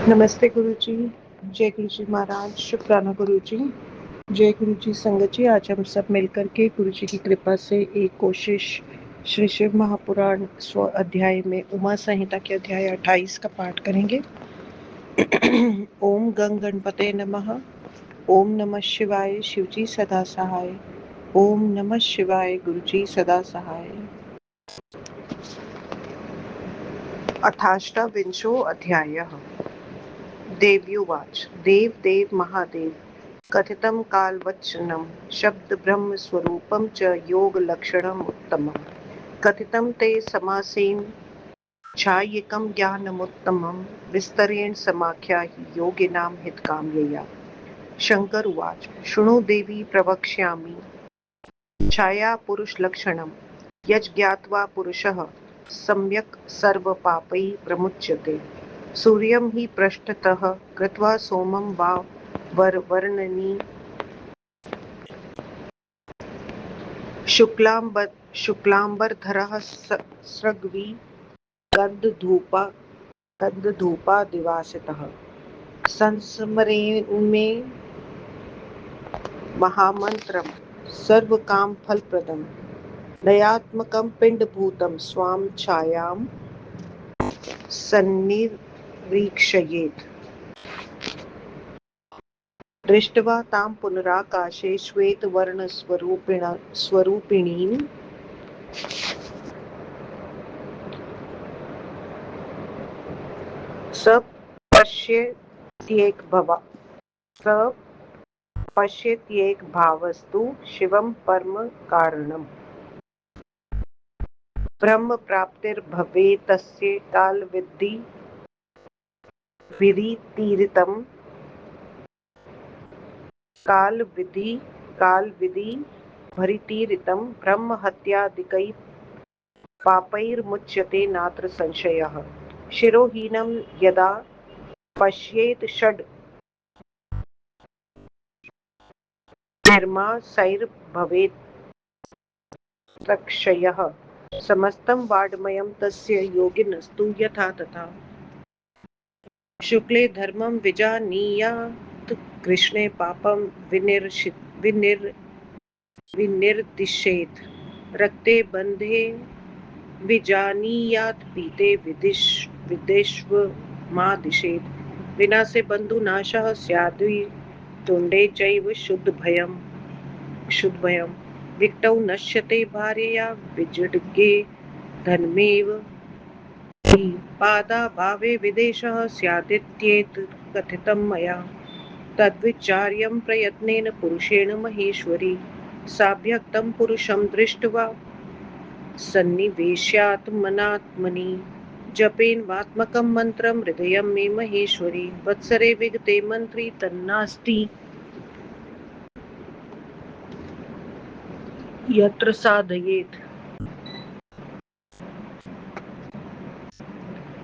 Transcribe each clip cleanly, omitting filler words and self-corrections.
नमस्ते गुरु जी। जय गुरु जी महाराज। शुक्राना गुरु जी। जय गुरु जी संगत जी। आज हम सब मिलकर के गुरु जी की कृपा से एक कोशिश श्री शिव महापुराण स्व अध्याय में उमा संहिता के अध्याय 28 का पाठ करेंगे। ओम गंग गणपते नमः। ओम नमः शिवाय शिवजी सदा सहाय। ओम नमः शिवाय गुरु जी सदा सहाय। 28 अध्यायः। देव्युवाच। देव देव महादेव कथितं कालवचनं शब्द ब्रह्म स्वरूपं च योग लक्षणम् उत्तमम् कथितं ते समासेन छायिकं ज्ञानमुत्तमं विस्तरेण समाख्याहि योगिनां हितकाम्यया। शंकर उवाच। शृणु देवी प्रवक्ष्यामि छाया पुरुषलक्षणं यज्ज्ञात्वा पुरुषः सम्यक् सर्वपापैः प्रमुच्यते। सूर्यं हि पृष्ठतः कृत्वा सोमं वा वर्णनि शुक्लांबरधरः सृग्वी गन्धधूपादिवासितः संस्मरेन्मे महामन्त्रं सर्वकामफलप्रदं दयात्मकं पिण्डभूतं स्वां छायां सन्निरीक्षयेत्। दृष्ट्वा तां पुनराकाशे श्वेतवर्णस्वरूपिणीं स पश्यत्येक भावस्तु शिवं परम कारणम्। ब्रह्म प्राप्तिर्भवेत्तस्य कालविधि भरीतीरितं ब्रह्म हत्यादिकैः पापैर्मुच्यते नात्र संशयः। शिरोहीनं यदा पश्येत् षड् निर्मासैर्भवेत् तक्षयः समस्तं वाङ्मयं तस्य योगिनस्तु यथा तथा। शुक्ले धर्मं विजानीयात् कृष्णे पापं विनिर्दिशेत् रक्ते बन्धे विजानीयात् पीते विदेष्वमादिशेत्। विनाशे बन्धुनाशः स्यादि तुण्डे चैव शुद्धभयम् विक्टौ नश्यते भार्यया विजृगे धनमेव हि पादाभावे विदेशः स्यादित्येतत् कथितं मया। तद्विचार्यं प्रयत्नेन पुरुषेण महेश्वरी साभ्यक्तं पुरुषं दृष्ट्वा सन्निवेश्यात्मनात्मनि जपेन वात्मकं मन्त्रं हृदयं मे महेश्वरी वत्सरे विगते मन्त्री तन्नास्ति यत्र साधयेत्।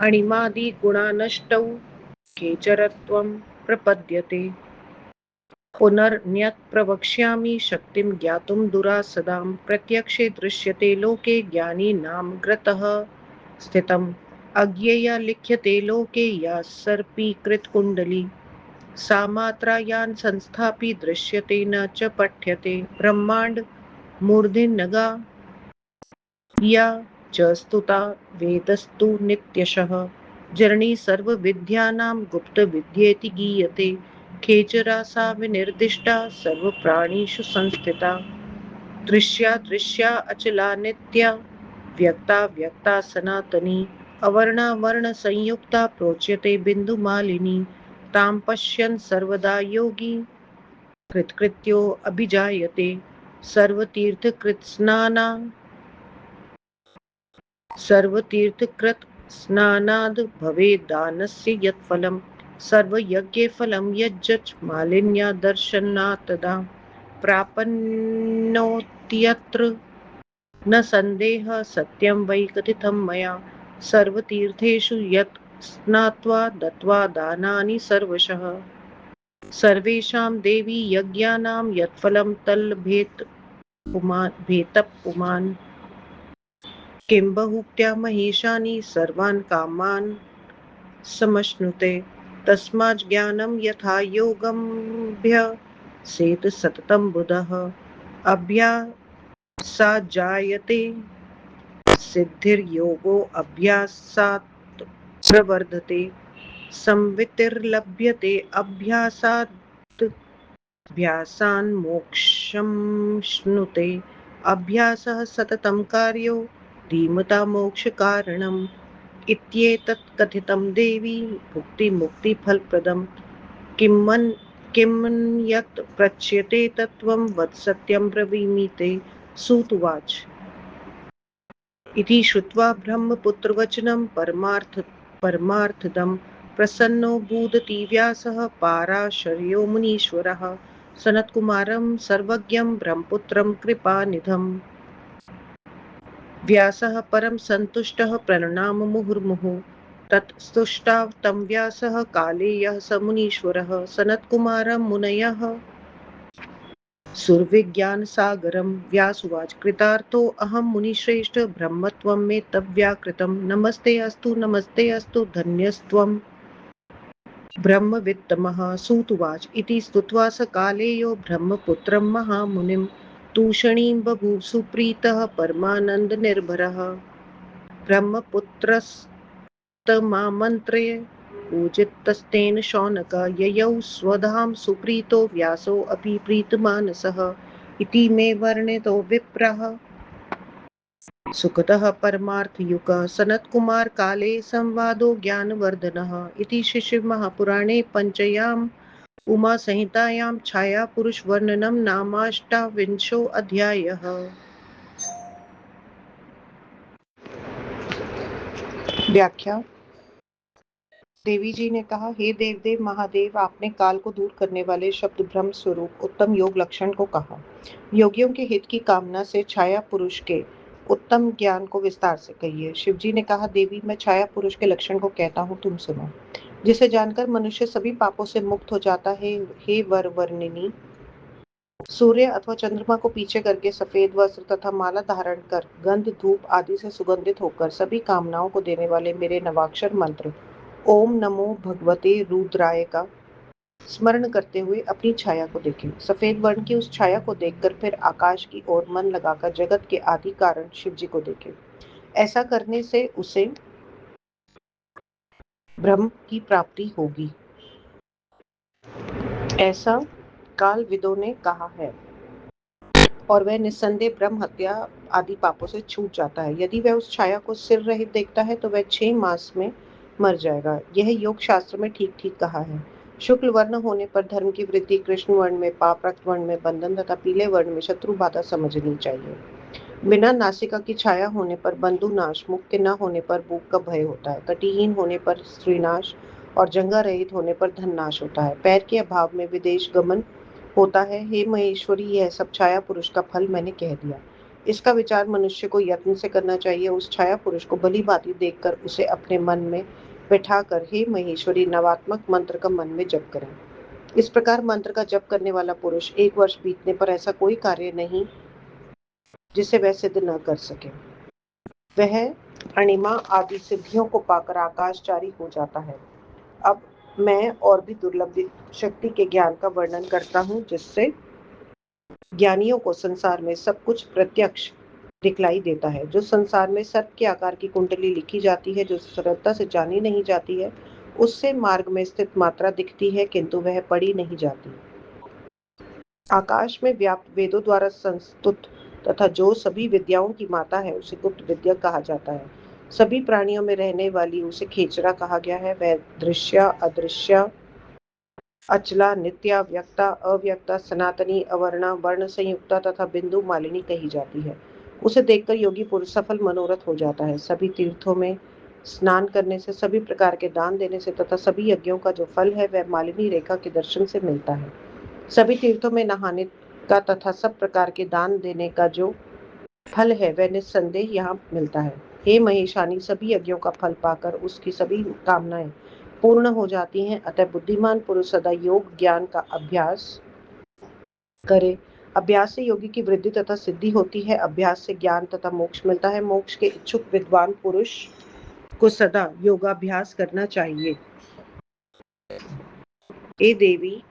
अणिमादि गुणानष्टौ केचरत्वं प्रपद्यते। पुनर्न्यत् प्रवक्ष्यामि शक्तिं ज्ञातुं दुरासदां प्रत्यक्षे दृश्यते लोके ज्ञानी नाम ग्रतः स्थितम् अज्ञेया लिख्यते लोके या सर्पीकृतकुण्डली सा मात्रा यान् संस्थापि दृश्यते न च पठ्यते ब्रह्माण्ड मूर्धन्यगा या च स्तुता वेदस्तु नित्यशः जननी सर्वविद्यानां गुप्तविद्येति गीयते खेचरा सा विनिर्दिष्टा सर्वप्राणिषु संस्थिता दृश्या अचला नित्या व्यक्ता सनातनी अवर्णा वर्णसंयुक्ता प्रोच्यते बिन्दुमालिनी तां पश्यन् सर्वदा योगी कृतकृत्यो अभिजायते सर्वतीर्थकृत स्नानाद् भवेत् दानस्य यत् फलं सर्वयज्ञे फलं यज्जच मालिन्यादर्शनात् तदा प्रापन्नोत्यत्र न सन्देहः सत्यं वै कथितं मया सर्वतीर्थेषु यत् स्नात्वा दत्त्वा दानानि सर्वशः सर्वेषां देवी यज्ञानां यत् फलं तल्लभेत् पुमान् किं बहुक्त्या महेशानि सर्वान् कामान् समश्नुते तस्मात् ज्ञानं यथा योगमभ्यसेत् सततं बुधः अभ्यासात् जायते सिद्धिर्योगो अभ्यासात् प्रवर्धते संवित्तिर्लभ्यते अभ्यासात् अभ्यासान् मोक्षमश्नुते अभ्यासः सततं कार्यो धीमता मोक्षकारणम् इत्येतत् कथितं देवी भुक्तिमुक्तिफलप्रदम् किमन्यत् पृच्यते तत्त्वं वद सत्यं ब्रवीमि ते। सूत उवाच इति श्रुत्वा ब्रह्मपुत्रवचनं परमार्थदं प्रसन्नो भूदति व्यासः पाराशर्यो मुनीश्वरः सनत्कुमारं सर्वज्ञं ब्रह्मपुत्रं कृपानिधम् व्यासः परं सन्तुष्टः प्रणनाम मुहुर्मुहुः तत्स्तुष्टाव तं व्यासः काले यः स मुनीश्वरः सनत्कुमारं मुनयः सुरविज्ञानसागरं व्यासुवाच कृतार्थो अहं मुनिश्रेष्ठ ब्रह्मत्वं मे तव्याकृतं नमस्ते अस्तु धन्यस्त्वं ब्रह्मवित्तमः। सूत उवाच इति स्तुत्वा स कालेयो ब्रह्मपुत्रं महामुनिं तूषणीं बभूव सुप्रीतः परमानन्दनिर्भरः ब्रह्मपुत्रस्तमामन्त्र्य पूजितस्तेन शौनक ययौ स्वधाम सुप्रीतो व्यासोऽपि प्रीतमानसः इति मे वर्णितो विप्रः सुखतः परमार्थयुक्तः सनत्कुमार काले संवादो ज्ञानवर्धनः इति श्रीशिवमहापुराणे पंचयाम् उमा संहितायां छाया पुरुष वर्णनम नामाष्टाविंशो अध्यायः। व्याख्या देवी जी ने कहा, हे देवदेव महादेव, आपने काल को दूर करने वाले शब्द ब्रह्म स्वरूप उत्तम योग लक्षण को कहा। योगियों के हित की कामना से छाया पुरुष के उत्तम ज्ञान को विस्तार से कहिए। शिवजी ने कहा, देवी मैं छाया पुरुष के लक्षण को कहता हूँ, तुम सुनो। जिसे जानकर मनुष्य सभी पापों से मुक्त हो जाता है। हे वर वर्णिनी, सूर्य अथवा चंद्रमा को पीछे करके सफेद वस्त्र तथा माला धारण कर गंध धूप आदि से सुगंधित होकर सभी कामनाओं को देने वाले मेरे नवाक्षर मंत्र ओम नमो भगवते रुद्राय का स्मरण करते हुए अपनी छाया को देखें। सफेद वर्ण की उस छाया को देखकर फिर आकाश की ओर मन लगाकर जगत के आदि कारण शिव जी को देखें। ऐसा करने से उसे ब्रह्म की प्राप्ति होगी, ऐसा कालविदों ने कहा है, और वह निस्संदेह ब्रह्म हत्या आदि पापों से छूट जाता है। यदि वह उस छाया को सिर रहित देखता है तो वह 6 मास में मर जाएगा। यह योग शास्त्र में ठीक ठीक कहा है। शुक्ल वर्ण होने पर धर्म की वृद्धि, कृष्ण वर्ण में पाप, रक्त वर्ण में बंधन तथा पीले वर्ण में शत्रु बाधा समझनी चाहिए। बिना नासिका की छाया होने पर बंधु नाश, मुख के न होने पर भूख का भय होता है, कटिहीन होने पर स्त्रीनाश और जंगा रहित होने पर धन नाश होता है, पैर के अभाव में विदेश गमन होता है। हे महेश्वरी, यह सब छाया पुरुष का फल मैंने कह दिया। इसका विचार मनुष्य को यत्न से करना चाहिए। उस छाया पुरुष को भली भांति देखकर उसे अपने मन में बैठाकर हे महेश्वरी नवात्मक मंत्र का मन में जप करें। इस प्रकार मंत्र का जप करने वाला पुरुष 1 वर्ष बीतने पर ऐसा कोई कार्य नहीं जिसे वह सिद्ध न कर सके। वह अणिमा आदि सिद्धियों को पाकर आकाशचारी हो जाता है। अब मैं और भी दुर्लभ शक्ति के ज्ञान का वर्णन करता हूँ, जिससे ज्ञानियों को संसार में सब कुछ प्रत्यक्ष दिखलाई देता है। जो संसार में सर्प के आकार की कुंडली लिखी जाती है, जो सरलता से जानी नहीं जाती है, उससे मार्ग में स्थित मात्रा दिखती है, किंतु वह पढ़ी नहीं जाती। आकाश में व्याप्त वेदों द्वारा संस्तुत तथा जो सभी विद्याओं की माता है, उसे गुप्त विद्या कहा जाता है। सभी प्राणियों में रहने वाली उसे खेचरा कहा गया है। वह दृश्य, अदृश्य, अचला, नित्या, व्यक्ता, अव्यक्ता, सनातनी, अवर्णा, वर्ण संयुक्ता तथा बिंदु मालिनी कही जाती है। उसे देखकर योगी पुरुष सफल मनोरथ हो जाता है। सभी तीर्थों में स्नान करने से, सभी प्रकार के दान देने से तथा सभी यज्ञों का जो फल है वह मालिनी रेखा के दर्शन से मिलता है। सभी तीर्थों में नहाने का तथा सब प्रकार के दान देने का जो फल है वह निस्संदेह यहाँ मिलता है। हे महेशानी, सभी यज्ञों का फल पाकर उसकी सभी कामनाएं पूर्ण हो जाती हैं। अतः बुद्धिमान पुरुष सदा योग ज्ञान का अभ्यास करे। अभ्यास से योगी की वृद्धि तथा सिद्धि होती है। अभ्यास से ज्ञान तथा मोक्ष मिलता है। मोक्ष के इच्छुक विद्वान पुरुष को सदा योगाभ्यास करना चाहिए। ए देवी,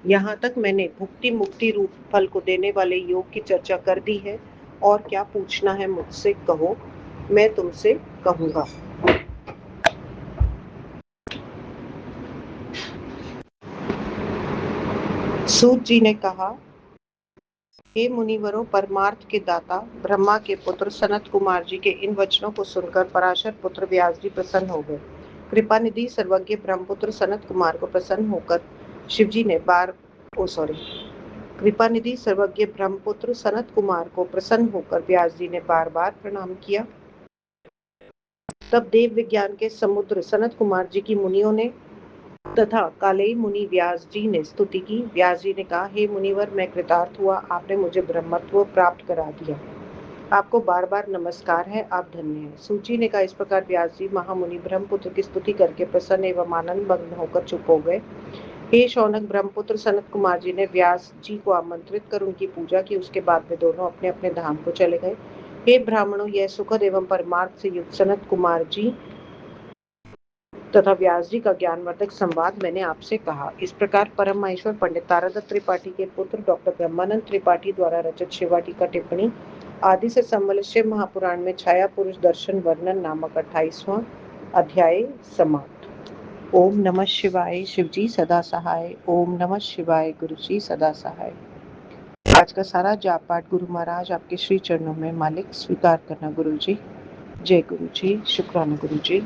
यहाँ तक मैंने भुक्ति मुक्ति रूप फल को देने वाले योग की चर्चा कर दी है, और क्या पूछना है मुझसे कहो, मैं तुमसे कहूँगा। सूत जी ने कहा, हे मुनिवरों, परमार्थ के दाता ब्रह्मा के पुत्र सनत कुमार जी के इन वचनों को सुनकर पराशर पुत्र व्यास जी प्रसन्न हो गए। कृपा निधि सर्वज्ञ ब्रह्मपुत्र सनत कुमार को प्रसन्न होकर शिवजी ने कृपानिधि सर्वज्ञ ब्रह्मपुत्र सनत कुमार को प्रसन्न होकर व्यास जी ने बार बार प्रणाम किया। तब देव विज्ञान के समुद्र सनत कुमार जी की मुनियों ने तथा कालेय मुनि व्यास जी ने स्तुति की। व्यास जी ने कहा, हे मुनिवर, मैं कृतार्थ हुआ, आपने मुझे ब्रह्मत्व प्राप्त करा दिया। आपको बार बार नमस्कार है, आप धन्य हैं। सूची ने कहा, इस प्रकार व्यास जी महामुनि ब्रह्मपुत्र की स्तुति करके प्रसन्न एवं आनंद मग्न होकर चुप हो गए। हे शौनक, ब्रह्मपुत्र सनत कुमार जी ने व्यास जी को आमंत्रित कर उनकी पूजा की। उसके बाद में दोनों अपने अपने धाम को चले गए। हे ब्राह्मणों, यह सुखद एवं परमार्थ से युक्त सनत कुमार जी तथा व्यास जी का ज्ञानवर्धक संवाद मैंने आपसे कहा। इस प्रकार परम महेश्वर पंडित तारादत्त त्रिपाठी के पुत्र डॉक्टर ब्रह्मानंद त्रिपाठी द्वारा रचित शिवा टीका टिप्पणी आदि से संबलित शिव महापुराण में छाया पुरुष दर्शन वर्णन नामक 28वां अध्याय समाप्त। ओम नमः शिवाय। शिवजी सदा सहाय। ओम नमः शिवाय। गुरुजी सदा सहाय। आज का सारा जाप पाठ गुरु महाराज आपके श्री चरणों में मालिक स्वीकार करना। गुरुजी, जय गुरुजी, शुक्राना गुरुजी।